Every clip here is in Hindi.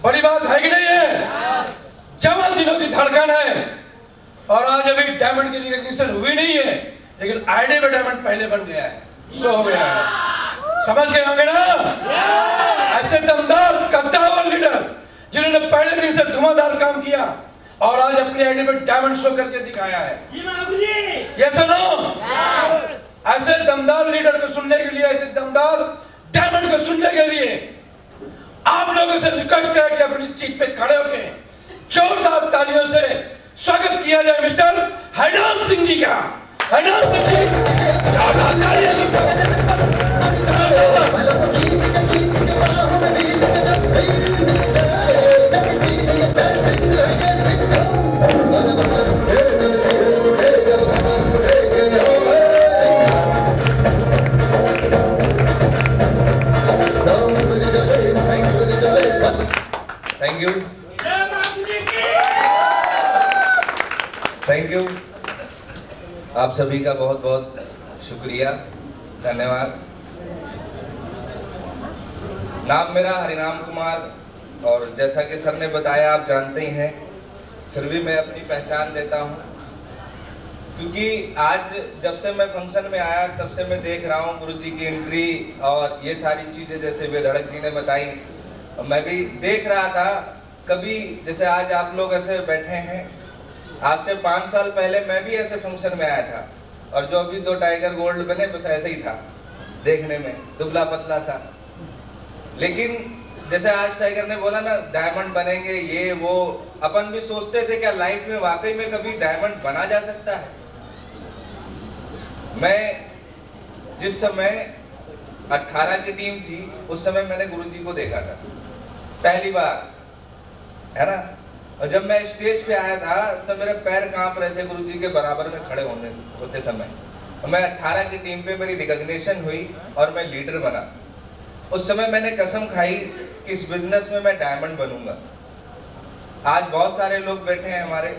बड़ी बात है कि नहीं है? जवान दिनों की धड़कन है और आज अभी डायमंड की रिकॉग्निशन हुई नहीं है, लेकिन आईडी में डायमंड पहले बन गया है, सो हो गया है। समझ गए होंगे ना? ऐसे दमदार कद्दावर लीडर जिन्होंने पहले दिन से धुआंधार काम किया और आज अपनी आईडी में डायमंड शो करके दिखाया है। ये सुनो, ऐसे दमदार लीडर को सुनने के लिए, ऐसे दमदार डायमंड को सुनने के लिए आप लोगों से रिक्वेस्ट है कि अपनी सीट पे खड़े होकर जोरदार तालियों से स्वागत किया जाए मिस्टर हरनाम सिंह जी का। हरनाम सिंह जी, जोरदार तालियां थैंक यू, थैंक यू। आप सभी का बहुत बहुत शुक्रिया, धन्यवाद। नाम मेरा हरिनाम कुमार और जैसा कि सर ने बताया आप जानते ही हैं, फिर भी मैं अपनी पहचान देता हूं क्योंकि आज जब से मैं फंक्शन में आया तब से मैं देख रहा हूं गुरुजी की एंट्री और ये सारी चीज़ें जैसे बेधड़क जी ने बताई, मैं भी देख रहा था। कभी जैसे आज आप लोग ऐसे बैठे हैं, आज से 5 साल पहले मैं भी ऐसे फंक्शन में आया था और जो अभी 2 टाइगर गोल्ड बने बस ऐसे ही था देखने में, दुबला पतला सा। लेकिन जैसे आज टाइगर ने बोला ना डायमंड बनेंगे ये वो, अपन भी सोचते थे क्या लाइफ में वाकई में कभी डायमंड बना जा सकता है। मैं जिस समय 18 की टीम थी उस समय मैंने गुरुजी को देखा था पहली बार, है ना। और जब मैं स्टेज पे आया था तो मेरे पैर कांप रहे थे गुरुजी के बराबर में खड़े होते समय। मैं 18 की टीम पे मेरी रिकॉग्निशन हुई और मैं लीडर बना। उस समय मैंने कसम खाई कि इस बिजनेस में मैं डायमंड बनूंगा। आज बहुत सारे लोग बैठे हैं हमारे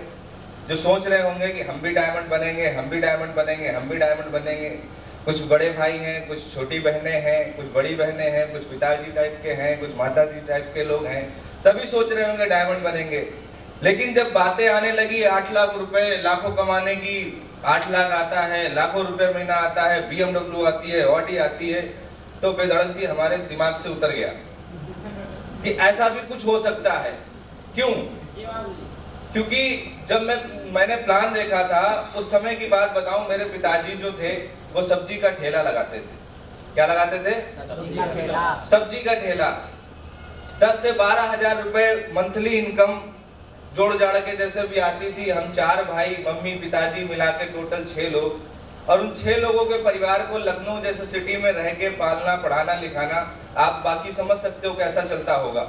जो सोच रहे होंगे कि हम भी डायमंड बनेंगे, हम भी डायमंड बनेंगे, हम भी डायमंड बनेंगे। कुछ बड़े भाई हैं, कुछ छोटी बहनें हैं, कुछ बड़ी बहनें हैं, कुछ पिताजी टाइप के हैं, कुछ माताजी टाइप के लोग हैं, सभी सोच रहे होंगे डायमंड बनेंगे। लेकिन जब बातें आने लगी 8 लाख रुपए लाखों कमाने की, 8 लाख आता है, लाखों रुपए महीना आता है, BMW आती है, ऑडी आती है, तो बेधड़क जी हमारे दिमाग से उतर गया कि ऐसा भी कुछ हो सकता है। क्यों? क्योंकि जब मैंने प्लान देखा था उस समय की बात बताऊं, मेरे पिताजी जो थे वो सब्जी का ठेला लगाते थे। क्या लगाते थे? सब्जी का ठेला। 10 से 12 हजार रुपए मंथली इनकम जोड़ जाड़ के जैसे भी आती थी। हम 4 भाई, मम्मी पिताजी मिला के टोटल 6 लोग, और उन 6 लोगों के परिवार को लखनऊ जैसे सिटी में रह के पालना, पढ़ाना, लिखाना, आप बाकी समझ सकते हो कैसा चलता होगा।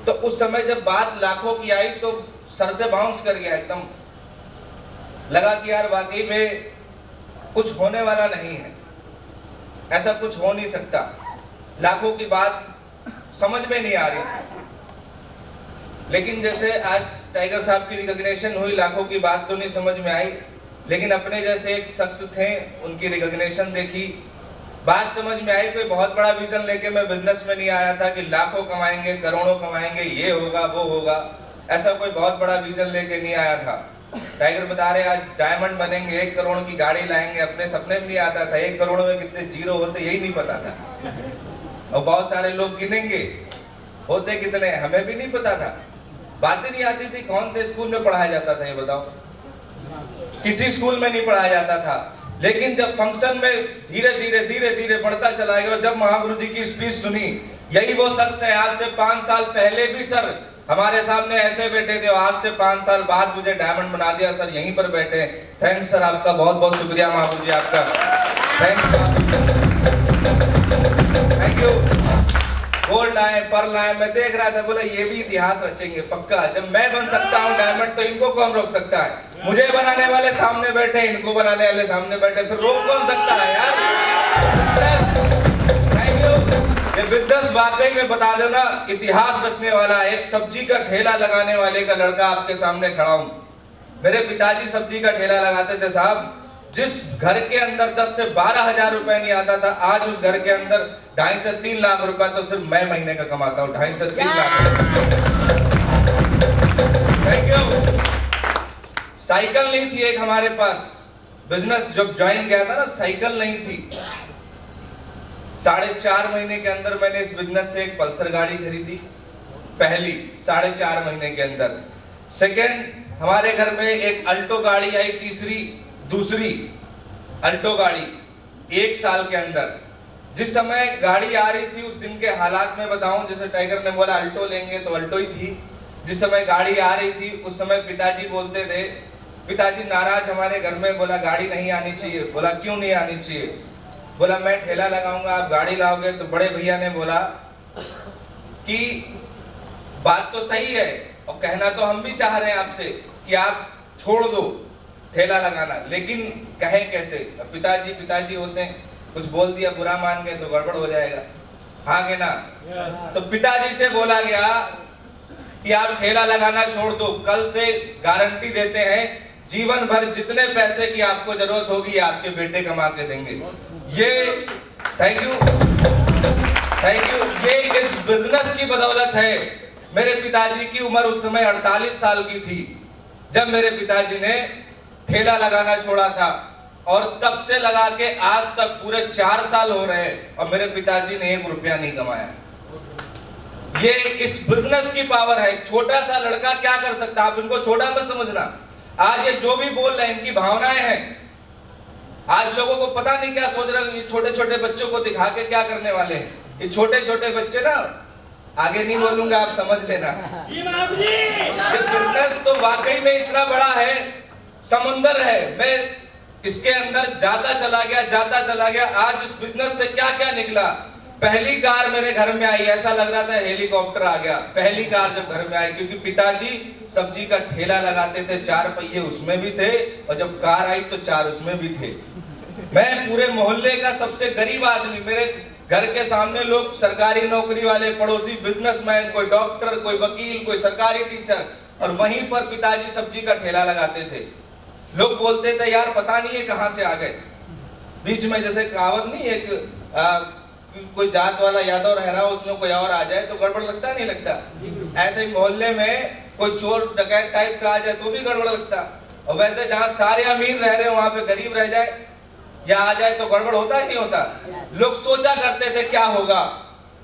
तो उस समय जब बात लाखों की आई तो सर से बाउंस कर गया, एकदम लगा कि यार वाकई में कुछ होने वाला नहीं है, ऐसा कुछ हो नहीं सकता। लाखों की बात समझ में नहीं आ रही थी। लेकिन जैसे आज टाइगर साहब की रिकॉग्निशन हुई, लाखों की बात तो नहीं समझ में आई, लेकिन अपने जैसे एक शख्स थे, उनकी रिकॉग्निशन देखी, बात समझ में आई। कोई बहुत बड़ा विजन लेके मैं बिजनेस में नहीं आया था कि लाखों कमाएंगे, करोड़ों कमाएंगे, ये होगा वो होगा, ऐसा कोई बहुत बड़ा विजन लेके नहीं आया था। टाइगर बता रहे आज डायमंड बनेंगे, 1 करोड़ की गाड़ी लाएंगे, अपने सपने में नहीं आता था। 1 करोड़ में कितने जीरो होते यही नहीं पता था। और बहुत सारे लोग गिनेंगे होते कितने हमें भी नहीं पता था। बातें नहीं आती थी। कौन से स्कूल में पढ़ाया जाता था ये बताओ? किसी स्कूल में नहीं पढ़ाया जाता था। लेकिन जब फंक्शन में धीरे धीरे बढ़ता चला गया, जब महागुरु जी की स्पीच सुनी, यही वो शख्स है आज से 5 साल पहले भी सर हमारे सामने ऐसे बैठे थे और आज से 5 साल बाद मुझे डायमंड बना दिया सर, यहीं पर बैठे। थैंक्स सर, आपका बहुत बहुत शुक्रिया महागुरु जी, आपका थैंक यू। गोल्ड आए, पर्ल आए, मैं देख रहा था, बोला ये भी इतिहास रचेंगे पक्का। जब मैं बन सकता हूँ डायमंड तो इनको कौन रोक सकता है? मुझे बनाने वाले सामने बैठे, इनको बनाने वाले सामने बैठे, फिर रोक कौन सकता है यार? Thank you. ये बिजनेस वाकई में बता दो ना, इतिहास रचने वाला। एक सब्जी का ठेला लगाने वाले का लड़का आपके सामने खड़ा हूँ। मेरे पिताजी सब्जी का ठेला लगाते थे साहब। जिस घर के अंदर 10 से 12 हजार रुपए नहीं आता था, आज उस घर के अंदर 2.5 से 3 लाख रुपए तो सिर्फ मैं महीने का कमाता हूँ। 2.5 से 3 लाख। Thank you. साइकिल नहीं थी एक हमारे पास, बिजनेस जब ज्वाइन किया था ना, साइकिल नहीं थी। 4.5 महीने के अंदर मैंने इस बिजनेस से एक पल्सर गाड़ी खरीदी, पहली 4.5 महीने के अंदर। सेकेंड, हमारे घर में एक अल्टो गाड़ी आई, दूसरी अल्टो गाड़ी 1 साल के अंदर। जिस समय गाड़ी आ रही थी, उस दिन के हालात में बताऊं, जैसे टाइगर ने बोला अल्टो लेंगे तो अल्टो ही थी। जिस समय गाड़ी आ रही थी उस समय पिताजी बोलते थे, पिताजी नाराज हमारे घर में, बोला गाड़ी नहीं आनी चाहिए। बोला क्यों नहीं आनी चाहिए? बोला मैं ठेला लगाऊंगा, आप गाड़ी लाओगे। तो बड़े भैया ने बोला कि बात तो सही है और कहना तो हम भी चाह रहे हैं आपसे कि आप छोड़ दो ठेला लगाना, लेकिन कहे कैसे? पिताजी होते हैं, कुछ बोल दिया बुरा मान गए तो गड़बड़ हो जाएगा, हाँ के ना? तो पिताजी से बोला गया कि आप ठेला लगाना छोड़ दो, कल से गारंटी देते हैं जीवन भर जितने पैसे की आपको जरूरत होगी आपके बेटे कमा के देंगे। ये थैंक यू, ये इस बिजनेस की बदौलत है। मेरे पिताजी की उम्र उस समय 48 साल की थी जब मेरे पिताजी ने ठेला लगाना छोड़ा था, और तब से लगा के आज तक पूरे 4 साल हो रहे हैं और मेरे पिताजी ने 1 रुपया नहीं कमाया। ये इस बिजनेस की पावर है। छोटा सा लड़का क्या कर सकता है, आप इनको छोटा मत समझना। आज ये जो भी बोल रहे हैं इनकी भावनाएं हैं। आज लोगों को पता नहीं क्या सोच रहे हैं, ये छोटे छोटे बच्चों को दिखा के क्या करने वाले हैं। ये छोटे छोटे बच्चे ना, आगे नहीं बोलूंगा, आप समझ लेना। ये बिजनेस तो वाकई में इतना बड़ा है, समुंदर है। मैं इसके अंदर जाता चला गया। आज इस बिजनेस से क्या क्या निकला। पहली कार मेरे घर में आई, ऐसा लग रहा था हेलीकॉप्टर आ गया। पहली कार जब घर में आई, क्योंकि पिताजी सब्जी का ठेला लगाते थे, 4 पहिए उसमें भी थे, और जब कार आई तो 4 उसमें भी थे। मैं पूरे मोहल्ले का सबसे गरीब आदमी, मेरे घर के सामने लोग सरकारी नौकरी वाले, पड़ोसी बिजनेसमैन, कोई डॉक्टर, कोई वकील, कोई सरकारी टीचर, और वहीं पर पिताजी सब्जी का ठेला लगाते थे। लोग बोलते थे यार पता नहीं है कहां से आ गए। बीच में जैसे कहावत नहीं, एक कोई जात वाला यादव रह रहा हो, उसमें कोई और आ जाए तो गड़बड़ लगता नहीं लगता? ऐसे ही मोहल्ले में कोई चोर डकैत टाइप का आ जाए तो भी गड़बड़ लगता। और वैसे जहाँ सारे अमीर रह रहे हो वहां पे गरीब रह जाए या आ जाए तो गड़बड़ होता ही नहीं होता। लोग सोचा करते थे क्या होगा,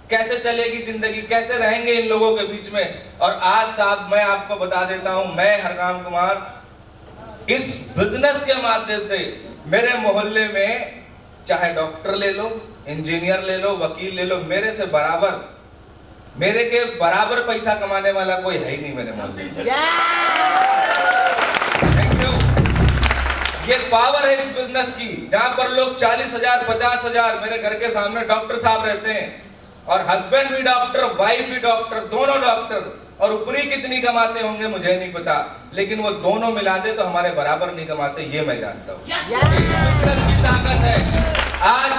कैसे चलेगी जिंदगी, कैसे रहेंगे इन लोगों के बीच में। और आज साहब मैं आपको बता देता हूं, मैं हरराम कुमार इस बिजनेस के माध्यम से मेरे मोहल्ले में चाहे डॉक्टर ले लो, इंजीनियर ले लो, वकील ले लो, मेरे से बराबर, मेरे के बराबर पैसा कमाने वाला कोई है ही नहीं मेरे मोहल्ले में। Thank you. ये पावर है इस बिजनेस की, जहां पर लोग 40,000 50,000, मेरे घर के सामने डॉक्टर साहब रहते हैं, और हस्बैंड भी डॉक्टर, वाइफ भी डॉक्टर, दोनों डॉक्टर, और ऊपरी कितनी कमाते होंगे मुझे नहीं पता, लेकिन वो दोनों मिला दे तो हमारे बराबर नहीं कमाते, ये मैं जानता हूँ। की ताकत है। आज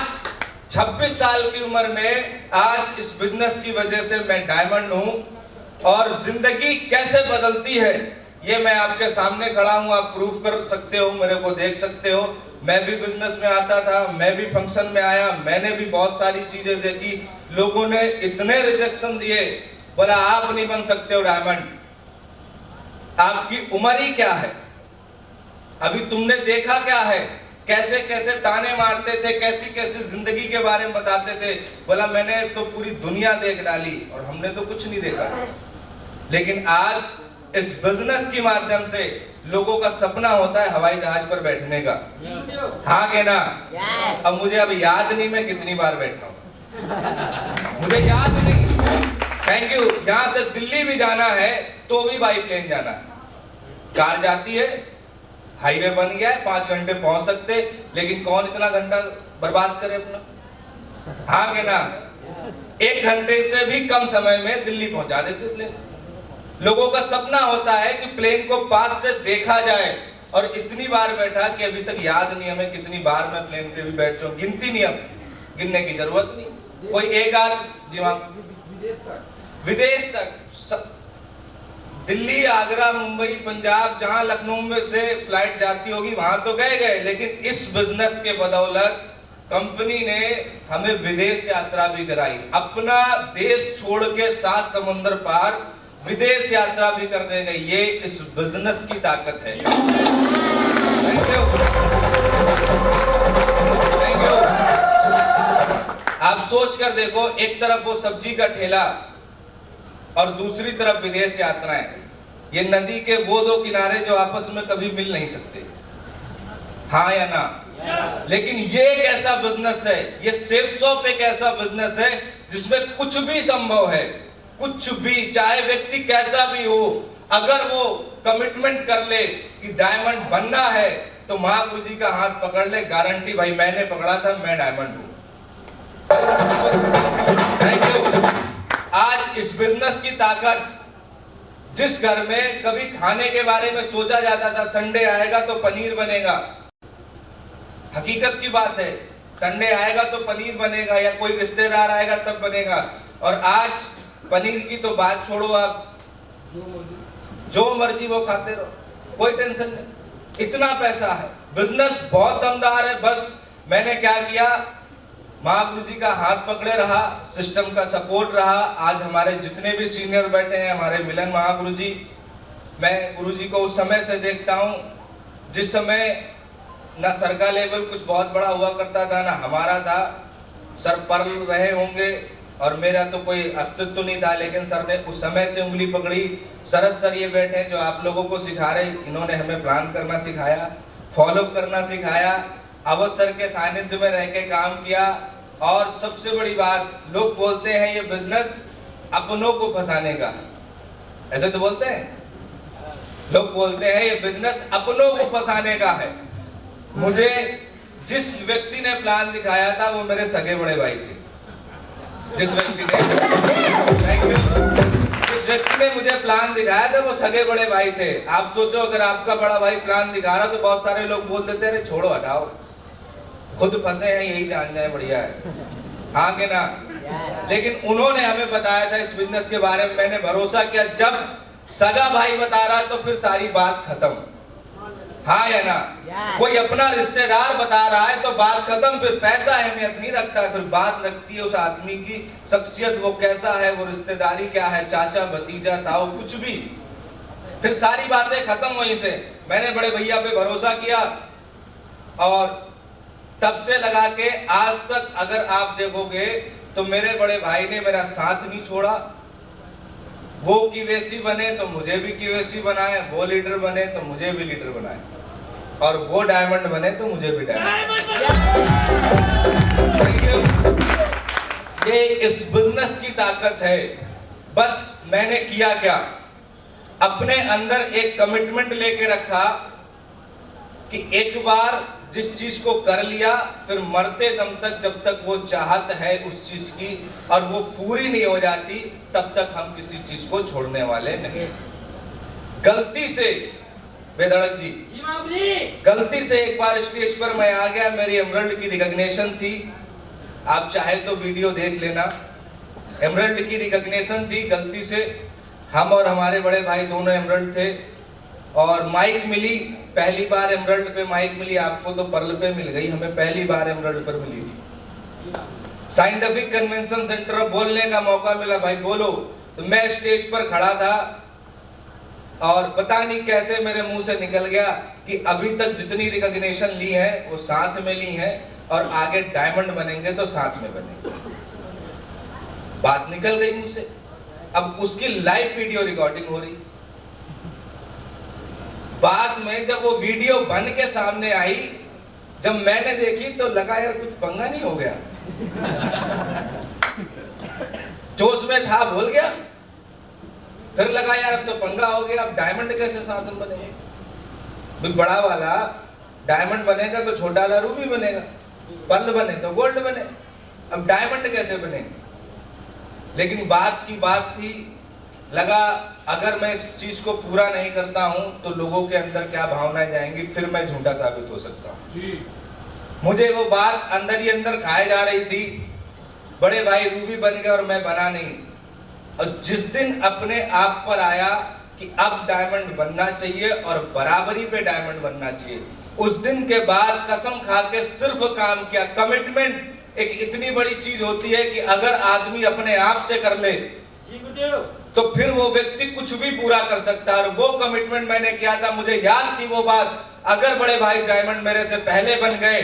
26 साल की उम्र में आज इस बिजनेस की वजह से मैं डायमंड हूं, और जिंदगी कैसे बदलती है ये मैं आपके सामने खड़ा हूं, आप प्रूफ कर सकते हो, मेरे को देख सकते हो। मैं भी बिजनेस में आता था, मैं भी फंक्शन में आया, मैंने भी बहुत सारी चीजें देखी। लोगों ने इतने रिजेक्शन दिए, बोला आप नहीं बन सकते हो डायमंड, आपकी उम्र ही क्या है, अभी तुमने देखा क्या है, कैसे कैसे ताने मारते थे, कैसी कैसी जिंदगी के बारे में बताते थे। बोला मैंने तो पूरी दुनिया देख डाली और हमने तो कुछ नहीं देखा। लेकिन आज इस बिजनेस के माध्यम से लोगों का सपना होता है हवाई जहाज पर बैठने का, हाँ के ना? अब मुझे अब याद नहीं मैं कितनी बार बैठा हूं, मुझे याद नहीं। Thank you. यहाँ से दिल्ली भी जाना है तो भी बाई प्लेन जाना है, कार जाती है, हाईवे बन गया है, 5 घंटे पहुंच सकते, लेकिन कौन इतना घंटा बर्बाद करे अपना, हाँ के ना? 1 घंटे से भी कम समय में दिल्ली पहुंचा देते प्लेन। लोगों का सपना होता है कि प्लेन को पास से देखा जाए, और इतनी बार बैठा कि अभी तक याद नहीं हमें कितनी बार मैं प्लेन पे भी बैठ चुका, गिनती नहीं, अब गिनने की जरूरत नहीं। कोई एक आध, जी हाँ, विदेश तक दिल्ली, आगरा, मुंबई, पंजाब, जहां लखनऊ में से फ्लाइट जाती होगी वहां तो गए, लेकिन इस बिजनेस के बदौलत कंपनी ने हमें विदेश यात्रा भी कराई। अपना देश छोड़ के 7 समुद्र पार विदेश यात्रा भी करने गई। ये इस बिजनेस की ताकत है। Thank you, thank you. आप सोच कर देखो, एक तरफ वो सब्जी का ठेला और दूसरी तरफ विदेश यात्राएं। ये नदी के वो दो किनारे जो आपस में कभी मिल नहीं सकते, हाँ या ना? लेकिन ये एक ऐसा बिजनेस है, ये सेफ शॉप एक ऐसा बिजनेस है जिसमें कुछ भी संभव है, कुछ भी, चाहे व्यक्ति कैसा भी हो, अगर वो कमिटमेंट कर ले कि डायमंड बनना है तो महागुरु जी का हाथ पकड़ ले, गारंटी भाई मैंने पकड़ा था, मैं डायमंड हूं। Thank you. आज इस बिजनेस की ताकत, जिस घर में कभी खाने के बारे में सोचा जाता था संडे आएगा तो पनीर बनेगा, हकीकत की बात है, संडे आएगा तो पनीर बनेगा या कोई रिश्तेदार आएगा तब बनेगा। और आज पनीर की तो बात छोड़ो, आप जो मर्जी वो खाते रहो, कोई टेंशन नहीं, इतना पैसा है, बिजनेस बहुत दमदार है। बस मैंने क्या किया, महागुरु जी का हाथ पकड़े रहा, सिस्टम का सपोर्ट रहा। आज हमारे जितने भी सीनियर बैठे हैं, हमारे मिलन महागुरु जी, मैं गुरु जी को उस समय से देखता हूं जिस समय ना सर का लेवल कुछ बहुत बड़ा हुआ करता था, ना हमारा था। सर पढ़ रहे होंगे और मेरा तो कोई अस्तित्व नहीं था, लेकिन सर ने उस समय से उंगली पकड़ी। सरस सर ये बैठे हैं जो आप लोगों को सिखा रहे, इन्होंने हमें प्लान करना सिखाया, फॉलो करना सिखाया, अवसर के सानिध्य में रह के काम किया। और सबसे बड़ी बात, लोग बोलते हैं ये बिजनेस अपनों को फंसाने का, ऐसे तो बोलते हैं लोग, बोलते हैं ये बिजनेस अपनों को फंसाने का है। मुझे जिस व्यक्ति ने प्लान दिखाया था वो मेरे सगे बड़े भाई थे। जिस व्यक्ति ने मुझे प्लान दिखाया था वो सगे बड़े भाई थे। आप सोचो, अगर आपका बड़ा भाई प्लान दिखा रहा तो बहुत सारे लोग बोल देते हैं छोड़ो हटाओ, खुद फंसे हैं यही जान जाए, बढ़िया है, हाँ कि ना? लेकिन उन्होंने हमें बताया था इस बिजनेस के बारे में, मैंने भरोसा किया। जब सगा भाई बता रहा तो फिर सारी बात खत्म, हाँ या ना? कोई अपना रिश्तेदार बता रहा है तो बात खत्म, फिर पैसा अहमियत नहीं रखता, फिर बात रखती है उस आदमी की शख्सियत, वो कैसा है, वो रिश्तेदारी क्या है, चाचा भतीजा ताऊ कुछ भी, फिर सारी बातें खत्म। वहीं से मैंने बड़े भैया पे भरोसा किया और तब से लगा के आज तक अगर आप देखोगे तो मेरे बड़े भाई ने मेरा साथ नहीं छोड़ा। वो QAC बने तो मुझे भी QAC बनाए, वो लीडर बने तो मुझे भी लीडर बनाए, और वो डायमंड बने तो मुझे भी डायमंड। ये इस बिजनेस की ताकत है। बस मैंने किया क्या, अपने अंदर एक कमिटमेंट लेके रखा कि एक बार जिस चीज को कर लिया, फिर मरते दम तक जब तक वो चाहत है उस चीज की और वो पूरी नहीं हो जाती तब तक हम किसी चीज को छोड़ने वाले नहीं। गलती से बेधड़क जी, गलती से एक बार स्टेज पर मैं आ गया, मेरी एमरल्ड की रिकॉग्निशन थी, आप चाहे तो वीडियो देख लेना, एमरल्ड की रिकॉग्निशन थी। गलती से हम और हमारे बड़े भाई दोनों एमरल्ड थे और माइक मिली, पहली बार एमरल्ड पे माइक मिली, आपको तो पर्ल पे मिल गई, हमें पहली बार एमरल्ड पर मिली थी। साइंटिफिक कन्वेंशन सेंटर बोलने का मौका मिला, भाई बोलो, तो मैं स्टेज पर खड़ा था और पता नहीं कैसे मेरे मुंह से निकल गया कि अभी तक जितनी रिकॉग्निशन ली है वो साथ में ली है और आगे डायमंड बनेंगे तो साथ में बनेंगे। बात निकल गई मुंह से, अब उसकी लाइव वीडियो रिकॉर्डिंग हो रही। बाद में जब वो वीडियो बन के सामने आई, जब मैंने देखी तो लगा यार कुछ पंगा नहीं हो गया, जोश में था भूल गया, फिर लगा यार अब तो पंगा हो गया, अब डायमंड कैसे साथ में बनेगा? बड़ा वाला डायमंड बनेगा तो छोटा वाला रूबी बनेगा, पर्ल बने तो गोल्ड बने, अब डायमंड कैसे बनेगा? लेकिन बात की बात थी, लगा अगर मैं इस चीज को पूरा नहीं करता हूं तो लोगों के अंदर क्या भावनाएं जाएंगी, फिर मैं झूठा साबित हो सकता हूं। मुझे वो बात अंदर ही अंदर खाए जा रही थी। बड़े भाई रूबी बन गए और मैं बना नहीं। और जिस दिन अपने आप पर आया कि अब डायमंड बनना चाहिए और बराबरी पे डायमंड बनना चाहिए। उस दिन के बाद कसम खा के सिर्फ काम किया। कमिटमेंट एक इतनी बड़ी चीज होती है कि अगर आदमी अपने आप से कर ले तो फिर वो व्यक्ति कुछ भी पूरा कर सकता है। और वो कमिटमेंट मैंने किया था, मुझे याद थी वो बात। अगर बड़े भाई डायमंड मेरे से पहले बन गए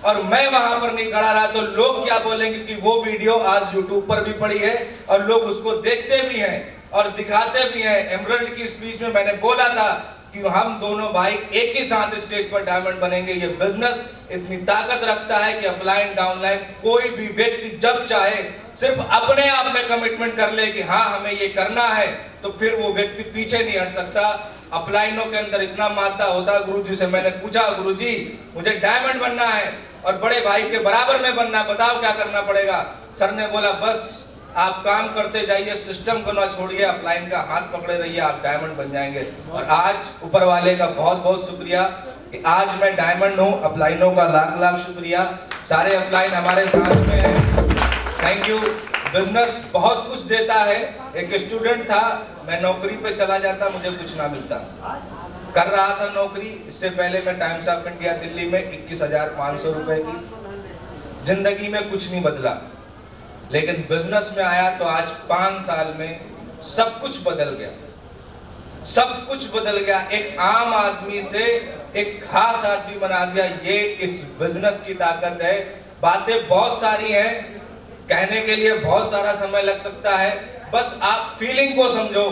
और मैं वहां पर नहीं खड़ा रहा तो लोग क्या बोलेंगे कि वो वीडियो आज यूट्यूब पर भी पड़ी है और लोग उसको देखते भी हैं और दिखाते भी हैं। एमरल्ड की स्पीच में मैंने बोला था कि हम दोनों भाई एक ही साथ स्टेज पर डायमंड बनेंगे। ये बिजनेस इतनी ताकत रखता है कि अपलाइन डाउनलाइन कोई भी व्यक्ति जब चाहे सिर्फ अपने आप में कमिटमेंट कर ले कि हाँ हमें ये करना है तो फिर वो व्यक्ति पीछे नहीं हट सकता। अपलाइनों के अंदर इतना मादा होता है। गुरुजी से मैंने पूछा, गुरुजी मुझे डायमंड बनना है और बड़े भाई के बराबर में बनना, बताओ क्या करना पड़ेगा। सर ने बोला बस आप काम करते जाइए, सिस्टम को ना छोड़िए, अपलाइन का हाथ पकड़े रहिए, आप डायमंड बन जाएंगे। और आज ऊपर वाले का बहुत बहुत शुक्रिया कि आज मैं डायमंड हूँ। अपलाइनों का लाख लाख शुक्रिया। सारे अपलाइन हमारे साथ में हैं, थैंक यू। बिजनेस बहुत कुछ देता है। एक स्टूडेंट था, मैं नौकरी पे चला जाता, मुझे कुछ ना मिलता। कर रहा था नौकरी, इससे पहले मैं टाइम्स ऑफ इंडिया दिल्ली में 21,500 रुपए की। जिंदगी में कुछ नहीं बदला, लेकिन बिजनेस में आया तो आज 5 साल में सब कुछ बदल गया। सब कुछ बदल गया। एक आम आदमी से एक खास आदमी बना दिया। ये इस बिजनेस की ताकत है। बातें बहुत सारी हैं, कहने के लिए बहुत सारा समय लग सकता है। बस आप फीलिंग को समझो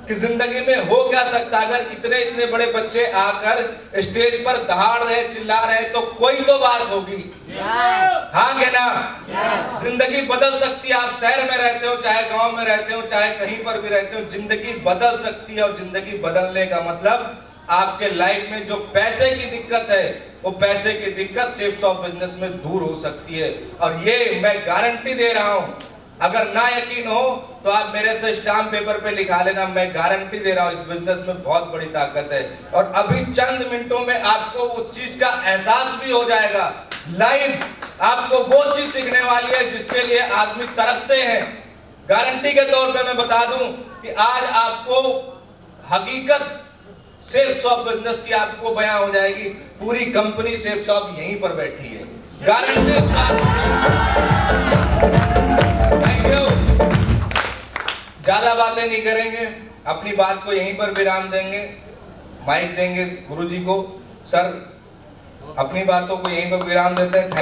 कि जिंदगी में हो क्या सकता। अगर इतने इतने बड़े बच्चे आकर स्टेज पर दहाड़ रहे, चिल्ला रहे तो कोई तो बात होगी। हाँ क्या ना? जिंदगी बदल सकती है। आप शहर में रहते हो, चाहे गांव में रहते हो, चाहे कहीं पर भी रहते हो, जिंदगी बदल सकती है। और जिंदगी बदलने का मतलब आपके लाइफ में जो पैसे की दिक्कत है वो पैसे की दिक्कत शेप्स ऑफ बिजनेस में दूर हो सकती है। और ये मैं गारंटी दे रहा हूं। अगर ना यकीन हो तो आप मेरे से स्टाम्प पेपर पे लिखा लेना, मैं गारंटी दे रहा हूं इस बिजनेस में बहुत बड़ी ताकत है। और अभी चंद मिनटों में आपको उस चीज का एहसास भी हो जाएगा। लाइव आपको वो चीज दिखने वाली है जिसके लिए आदमी तरसते हैं। गारंटी के तौर पे मैं बता दूं कि आज आपको हकीकत सेल्स ऑफ बिजनेस की आपको बयां हो जाएगी। पूरी कंपनी सेल्स ऑफ यहीं पर बैठी है, गारंटी। Thank you. ज्यादा बातें नहीं करेंगे, अपनी बात को यहीं पर विराम देंगे। माइक देंगे गुरुजी को। सर अपनी बातों को यहीं पर विराम देते हैं।